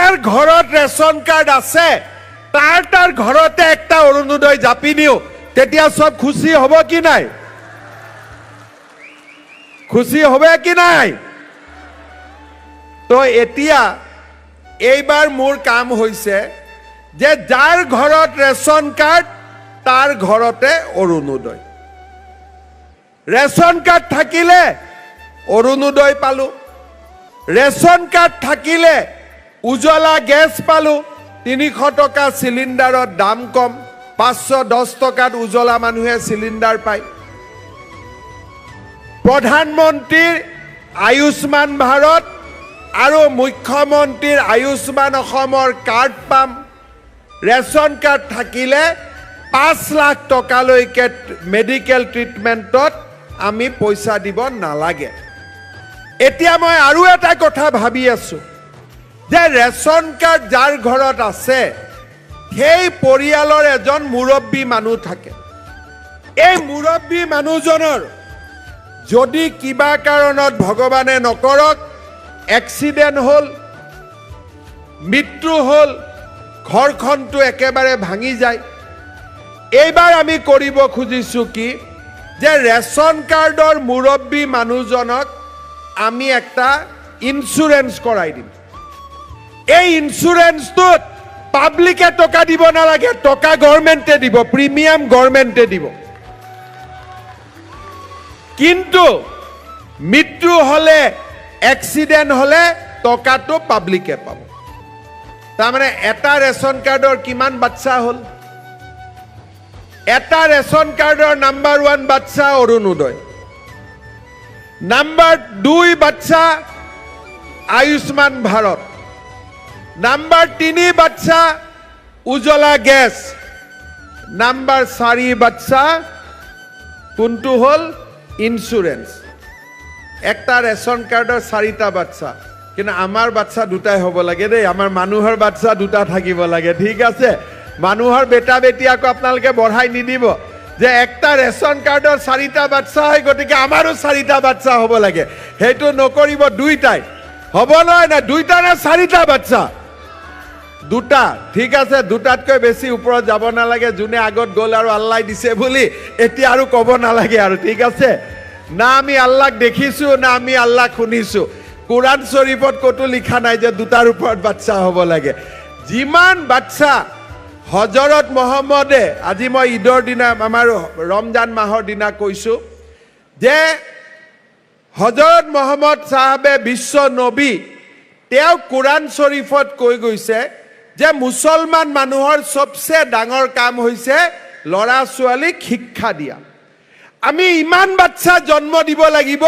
যাৰ ঘৰত ration card আছে তাৰ ঘৰতে একটা অৰুণোদয় জাপি নিও, তেতিয়া সব খুশি হ'ব কি নাই? খুশি হবে কি নাই? তো এতিয়া এইবাৰ মোৰ কাম হৈছে যে যাৰ ঘৰত ৰেচন কাৰ্ড তাৰ ঘৰতে অৰুণোদয়। ৰেচন কাৰ্ড থাকিলে অৰুণোদয় পালো, ৰেচন কাৰ্ড থাকিলে উজ্বলা গেছ পালো, 300 টকা সিলিন্ডাৰৰ দাম কম, 510 টকাত উজ্বলা মানুহে সিলিন্ডাৰ পায়। প্ৰধানমন্ত্ৰীৰ আয়ুষ্মান ভাৰত আৰু মুখ্যমন্ত্ৰীৰ আয়ুষ্মান অসমৰ কাৰ্ড পাম। ৰেচন কাৰ্ড থাকিলে 5 লাখ টকালৈকে মেডিকেল ট্ৰিটমেণ্টত আমি পইচা দিব নালাগে। এতিয়া মই আৰু এটা কথা ভাবি আছো যে ৰেচন কাৰ্ড যাৰ ঘৰত আছে সেই পৰিয়ালৰ এজন মুৰব্বী মানুহ থাকে। এই মুৰব্বী মানুহজনৰ যদি কিবা কাৰণত ভগৱানে নকৰক এক্সিডেণ্ট হ'ল, মৃত্যু হ'ল, ঘৰখনটো একেবাৰে ভাঙি যায়। এইবাৰ আমি কৰিব খুজিছো কি যে ৰেচন কাৰ্ডৰ মুৰব্বী মানুহজনক আমি একটা ইন্স্যুৰেন্স কৰাই দিম। এই ইন্স্যুৰেন্সটোত পাব্লিকে টকা দিব নালাগে, টকা গভৰ্ণমেণ্টে দিব, প্ৰিমিয়াম গভৰ্ণমেণ্টে দিব। কিন্তু মৃত্যু হলে, এক্সিডেণ্ট হলে টকাটো পাব্লিকে পাব। তাৰমানে এটা ৰেচন কাৰ্ডৰ কিমান বাচ্চা হ'ল? এটা ৰেচন কাৰ্ডৰ নাম্বাৰ 1 বাচ্চা অৰুণোদয়, নাম্বাৰ 2 বাচ্চা আয়ুষ্মান ভাৰত, নাম্বাৰ 3 বাচ্চা উজ্বলা গেছ, নাম্বাৰ 4 বাচ্চা কোনটো হ'ল? ইন্স্যুরেন্স। একটা রেশন কার্ডের 4টা বাচ্চা, কিন্তু আমার বাচ্চা 2টাই হব লাগে দেই, আমার মানুহৰ বাচ্চা 2টা থাকিব লাগে, ঠিক আছে? মানুহৰ বেটা বেটি আকৌ আপোনালোকে বঢ়াই নিদিব যে একটা ৰেশন কাৰ্ডেৰ 4টা বাচ্চা হয় গতিকে আমাৰো 4টা বাচ্চা হব লাগে। সেইটো নকৰিব, 2টাই হব নহয় না? 2টা না 4টা বাচ্চা? 2টা, ঠিক আছে। 2টাতকৈ বেছি ওপৰত যাব নালাগে। যোনে আগত গ'ল আৰু আল্লাহ দিছে বুলি এতিয়া আৰু ক'ব নালাগে আৰু, ঠিক আছে? না আমি আল্লাহক দেখিছো না আমি আল্লাহ শুনিছো। কোরআন শরীফত কতো লিখা নাই যে 2টাৰ ওপৰত বাচ্চা হ'ব লাগে। যিমান বাচ্চা হজৰত মোহাম্মদে, আজি মই ঈদৰ দিনা আমাৰ ৰমজান মাহৰ দিনা কৈছো যে হজৰত মোহাম্মদ সাহাবে বিশ্ব নবী, তেওঁ কোৰআন শৰীফত কৈ গৈছে যে মুছলমান মানুহৰ সবচে ডাঙৰ কাম হৈছে ল'ৰা ছোৱালীক শিক্ষা দিয়া। আমি ইমান বাচ্চা জন্ম দিব লাগিব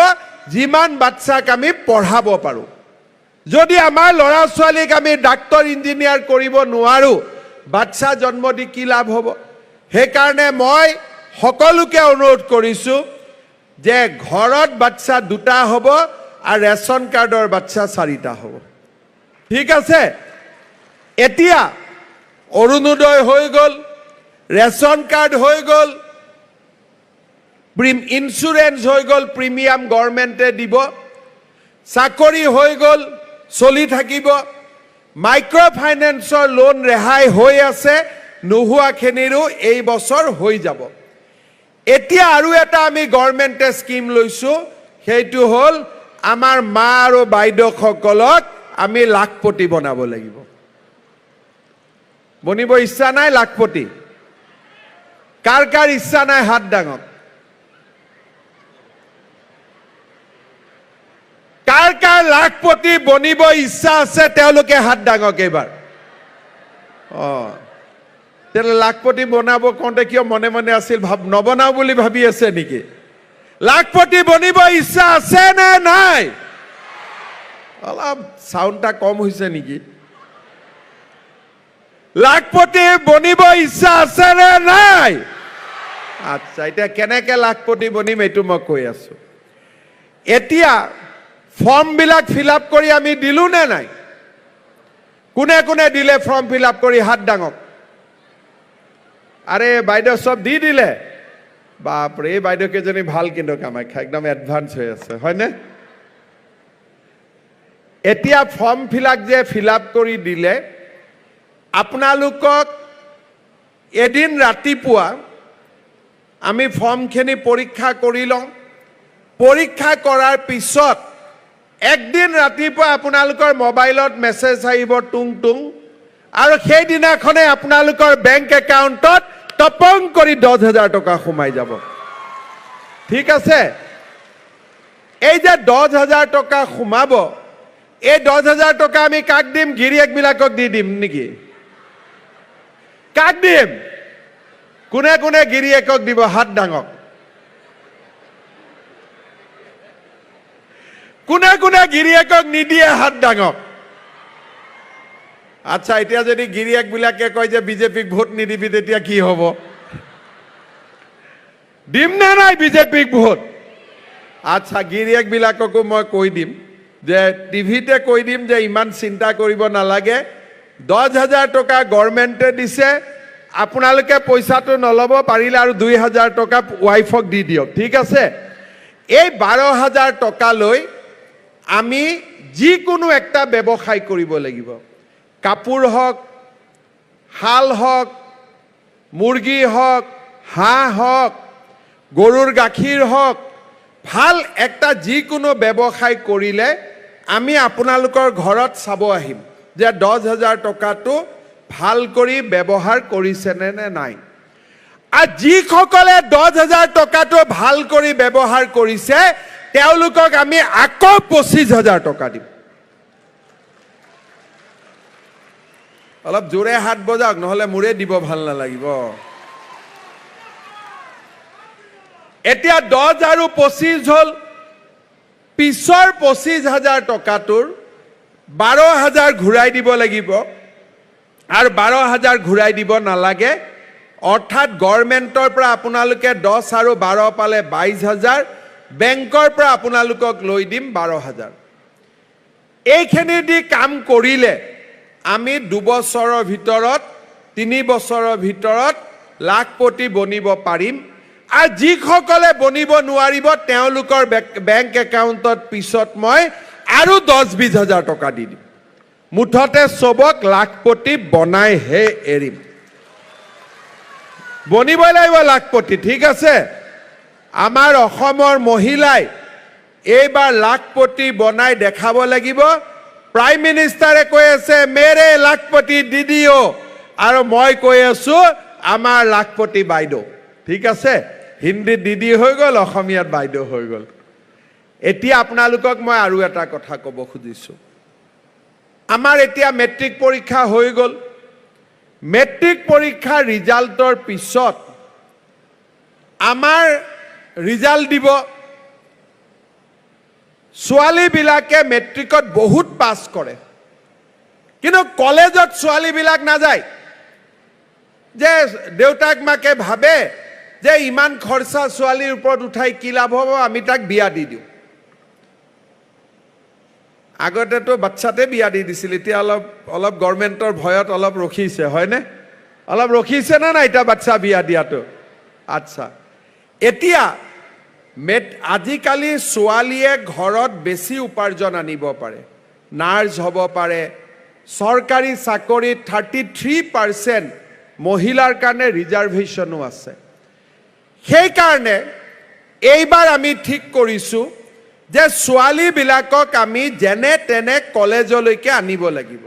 যিমান বাচ্চাক আমি পঢ়াব পাৰো। যদি আমাৰ ল'ৰা ছোৱালীক আমি ডাক্তৰ ইঞ্জিনিয়াৰ কৰিব নোৱাৰো, বাচ্চা জন্ম দি কি লাভ হ'ব? সেইকাৰণে মই সকলোকে অনুৰোধ কৰিছো যে ঘৰত বাচ্চা 2টা হ'ব আৰু ৰেচন কাৰ্ডৰ বাচ্চা 4টা হ'ব, ঠিক আছে? এতিয়া অৰুণোদয় হৈ গ'ল, ৰেচন কাৰ্ড হৈ গ'ল, ইন্স্যুৰেন্স হৈ গ'ল, প্ৰিমিয়াম গভৰ্নমেন্টে দিব, চাকৰি হৈ গ'ল, চলি থাকিব, মাইক্ৰ ফাইনেন্সৰ লোন ৰেহাই হৈ আছে, নোহোৱাখিনিৰো এই বছৰ হৈ যাব। এতিয়া আৰু এটা আমি গভৰ্নমেন্টে স্কিম লৈছো, সেইটো হ'ল আমাৰ মা আৰু বাইদেউসকলক আমি লাখপতি বনাব লাগিব। বনিব ইচ্ছা নাই লাখপতি? কাৰ কাৰ ইচ্ছা নাই হাত ডাঙক? কাৰ কাৰ লাখপতি বনিব ইচ্ছা আছে তেওঁলোকে হাত ডাঙক এইবাৰ। তেনে লাখপতি বনাব কওঁতে কিয় মনে মনে আছিল? নবনাও বুলি ভাবি আছে নেকি? লাখপতি বনিব ইচ্ছা আছে নে নাই? অলপ সাউণ্ডটা কম হৈছে নেকি? লাখপতি বনিব ইচ্ছা আছে নে নাই? আচ্ছা, এতিয়া কেনেকে লাখপতি বনিম এইটো মই কৈ আছো। এতিয়া ফৰ্মবিলাক ফিল আপ কৰি আমি দিলো নে নাই? কোনে কোনে দিলে ফৰ্ম ফিল আপ কৰি হাত ডাঙক? আৰে বাইদেউ সব দি দিলে? বাপৰে, এই বাইদেউ কেইজনী ভাল কিন্তু কামাখ্যা, একদম এডভান্স হৈ আছে, হয়নে? এতিয়া ফৰ্ম যে ফিল আপ কৰি দিলে আপোনালোকক এদিন ৰাতিপুৱা আমি ফৰ্মখিনি পৰীক্ষা কৰি লওঁ পৰীক্ষা কৰাৰ পিছত একদিন ৰাতিপুৱা আপোনালোকৰ মোবাইলত মেছেজ আহিব টুং টুং আৰু সেই দিনাখনে আপোনালোকৰ বেংক একাউণ্টত টপং কৰি 10,000 টকা সোমাই যাব ঠিক আছে এই যে 10,000 টকা সোমাব এই 10,000 টকা আমি কাক দিম গিৰিয়েকবিলাকক দি দিম নেকি কাক দিম কোনে কোনে গিৰিয়েকক দিব হাত ডাঙক কোনে কোনে গিৰিয়েকক নিদিয়ে হাত ডাঙক আচ্ছা এতিয়া যদি গিৰিয়েকবিলাকে কয় যে বিজেপিক ভোট নিদিবি তেতিয়া কি হ'ব দিম না নাই বিজেপিক ভোট আচ্ছা গিৰিয়েকবিলাককো মই কৈ দিম যে টিভিতে কৈ দিম যে ইমান চিন্তা কৰিব নালাগে 10,000 টকা গভৰ্ণমেণ্টে দিছে আপোনালোকে পইচাটো নলব পাৰিলে আৰু 2,000 টকা ওয়াইফক দি দিয়ক ঠিক আছে এই 12,000 টকা লৈ আমি যিকোনো একটা ব্যৱসায় কৰিব লাগিব কাপোৰ হওক হাল হওক মুৰ্গী হওক হাঁহ হওক গৰুৰ গাখীৰ হওক ভাল একটা যিকোনো ব্যৱসায় কৰিলে আমি আপোনালোকৰ ঘৰত চাব আহিম যে 10,000 টকাটো ভাল কৰি ব্যৱহাৰ কৰিছে নে নাই আৰু যিসকলে 10,000 টকাটো ভাল কৰি ব্যৱহাৰ কৰিছে তেওঁলোকক আমি আকৌ 25,000 টকা দিম অলপ জোৰে হাত বজাওক নহলে মোৰে দিব ভাল নালাগিব এতিয়া 10 আৰু 25 হল পিছৰ 25,000 টকাটোৰ 12,000 ঘূৰাই দিব লাগিব আৰু 12,000 ঘূৰাই দিব নালাগে অৰ্থাৎ গভৰ্ণমেণ্টৰ পৰা আপোনালোকে 10 আৰু 12 পালে 22,000 বেংকৰ পৰা আপোনালোকক লৈ দিম 12,000 এইখিনি দি কাম কৰিলে আমি 2 বছৰৰ ভিতৰত 3 বছৰৰ ভিতৰত লাখপতি বনিব পাৰিম আৰু যিসকলে বনিব নোৱাৰিব তেওঁলোকৰ বেংক একাউণ্টত পিছত মই আৰু 10-20,000 টকা দি দিম মুঠতে সবক লাখপতি বনাই হে এৰিম বনিব লাগিব লাখপতি ঠিক আছে আমাৰ অসমৰ মহিলাই এইবাৰ লাখপতি বনাই দেখাব লাগিব প্ৰাইম মিনিষ্টাৰে কৈ আছে মেৰে লাখপতি দিদিও আৰু মই কৈ আছো আমাৰ লাখপতি বাইদেউ ঠিক আছে হিন্দীত দিদি হৈ গল অসমীয়াত বাইদেউ হৈ গল এতিয়া আপোনালোকক মই আৰু এটা কথা ক'ব খুজিছো আমাৰ এতিয়া মেট্ৰিক পৰীক্ষা হৈ গল মেট্ৰিক পৰীক্ষাৰ ৰিজাল্টৰ পিছত আমাৰ ৰিজাল্ট দিব ছোৱালী বিলাকে মেট্ৰিকত বহুত পাস কৰে কিন্তু কলেজত ছোৱালী বিলাক না যায় যে দেউতাক মাকে ভাবে যে ইমান খৰচা ছোৱালীৰ ওপৰত উঠাই কি লাভ হ'ব আমি তাক বিয়া দি দিও আগতে তো বাচ্চাতে বিয়া দি দিছিল এতিয়া অলপ গভৰ্ণমেণ্টৰ ভয়ত অলপ ৰখিছে হয়নে অলপ ৰখিছে না না এটা বাচ্চা বিয়া দিয়াটো আচ্ছা এতিয়া আজিকালি ছোৱালীয়ে ঘৰত বেছি উপাৰ্জন আনিব পাৰে নাৰ্ছ হ'ব পাৰে চৰকাৰী চাকৰি 33% মহিলাৰ কাৰণে ৰিজাৰ্ভেশ্যনো আছে সেই কাৰণে এইবাৰ আমি ঠিক কৰিছো যে ছোৱালী বিলাকক আমি যেনে তেনে কলেজলৈকে আনিব লাগিব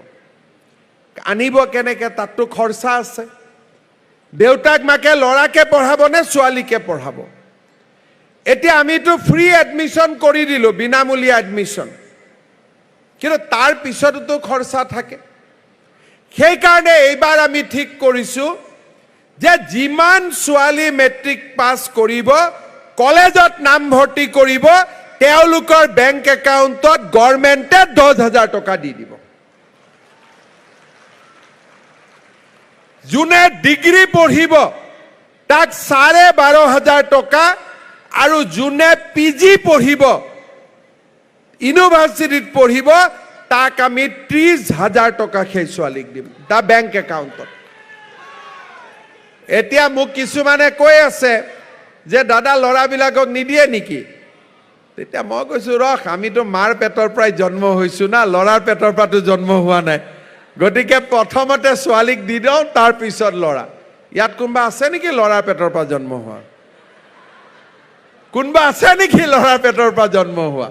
আনিব কেনেকে তাতটো খৰচা আছে দেউতাক মাকে লৰাকে পঢ়াব নে ছোৱালীকে পঢ়াব এতিয়া আমিতো ফ্ৰী এডমিশন কৰি দিলো বিনামূলীয়া এডমিশন কিন্তু তাৰ পিছতো খৰচা থাকে সেই কাৰণে এইবাৰ আমি ঠিক কৰিছো যে যিমান ছোৱালী মেট্ৰিক পাস কৰিব কলেজত নাম ভৰ্তি কৰিব তেওঁলোকৰ বেংক একাউণ্টত গভৰ্ণমেণ্টে 10,000 টকা দি দিব যোনে ডিগ্ৰী পঢ়িব তাক 12,500 টকা আৰু যোনে পিজি পঢ়িব ইউনিভাৰ্চিটিত পঢ়িব তাক আমি 30,000 টকা সেই ছোৱালীক দিম তা বেংক একাউণ্টত এতিয়া মোক কিছুমানে কৈ আছে যে দাদা লৰাবিলাকক নিদিয়ে নেকি তেতিয়া মই কৈছোঁ ৰখ আমিতো মাৰ পেটৰ পৰাই জন্ম হৈছোঁ না ল'ৰাৰ পেটৰ পৰাতো জন্ম হোৱা নাই গতিকে প্ৰথমতে ছোৱালীক দি দিওঁ তাৰপিছত ল'ৰা ইয়াত কোনোবা আছে নেকি ল'ৰাৰ পেটৰ পৰা জন্ম হোৱা কোনোবা আছে নেকি ল'ৰাৰ পেটৰ পৰা জন্ম হোৱা